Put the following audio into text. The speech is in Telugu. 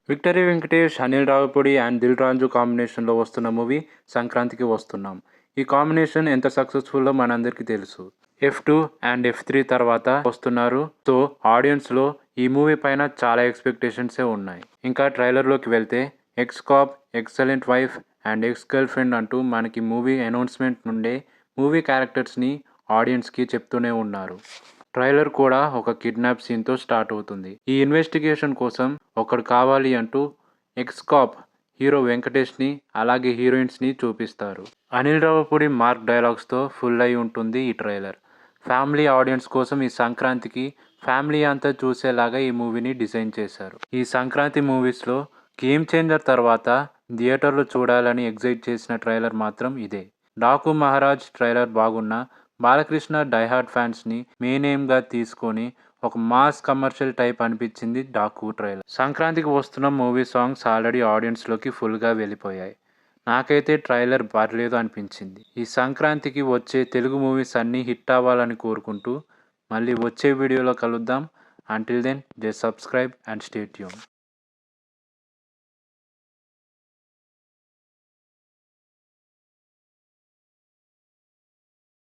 విక్టరీ వెంకటేష్, అనిల్ రావిపూడి అండ్ దిల్ రాజు కాంబినేషన్లో వస్తున్న మూవీ సంక్రాంతికి వస్తున్నాం. ఈ కాంబినేషన్ ఎంత సక్సెస్ఫుల్లో మనందరికీ తెలుసు. F2 అండ్ F3 తర్వాత వస్తున్నారు. సో ఆడియన్స్లో ఈ మూవీ పైన చాలా ఎక్స్పెక్టేషన్సే ఉన్నాయి. ఇంకా ట్రైలర్లోకి వెళ్తే X cap, excellent wife and ex girl friend అంటూ మనకి మూవీ అనౌన్స్మెంట్ నుండే మూవీ క్యారెక్టర్స్ని ఆడియన్స్కి చెప్తూనే ఉన్నారు. ట్రైలర్ కూడా ఒక కిడ్నాప్ సీన్తో స్టార్ట్ అవుతుంది. ఈ ఇన్వెస్టిగేషన్ కోసం ఒకడు కావాలి అంటూ ఎక్స్ కాప్ హీరో వెంకటేష్ని అలాగే హీరోయిన్స్ని చూపిస్తారు. అనిల్ రావిపూడి మార్క్ డైలాగ్స్తో ఫుల్ అయి ఉంటుంది ఈ ట్రైలర్. ఫ్యామిలీ ఆడియన్స్ కోసం ఈ సంక్రాంతికి ఫ్యామిలీ అంతా చూసేలాగా ఈ మూవీని డిజైన్ చేశారు. ఈ సంక్రాంతి మూవీస్లో గేమ్ చేంజర్ తర్వాత థియేటర్లో చూడాలని ఎగ్జైట్ చేసిన ట్రైలర్ మాత్రం ఇదే. డాకు మహారాజ్ ట్రైలర్ బాగున్నా బాలకృష్ణ డైహార్డ్ ఫ్యాన్స్ని మెయిన్ ఎయిమ్గా తీసుకొని ఒక మాస్ కమర్షియల్ టైప్ అనిపించింది డాకు ట్రైలర్. సంక్రాంతికి వస్తున్న మూవీ సాంగ్స్ ఆల్రెడీ ఆడియన్స్లోకి ఫుల్గా వెళ్ళిపోయాయి. నాకైతే ట్రైలర్ పర్లేదు అనిపించింది. ఈ సంక్రాంతికి వచ్చే తెలుగు మూవీస్ అన్నీ హిట్ అవ్వాలని కోరుకుంటూ మళ్ళీ వచ్చే వీడియోలో కలుద్దాం. Until then just subscribe and stay tune.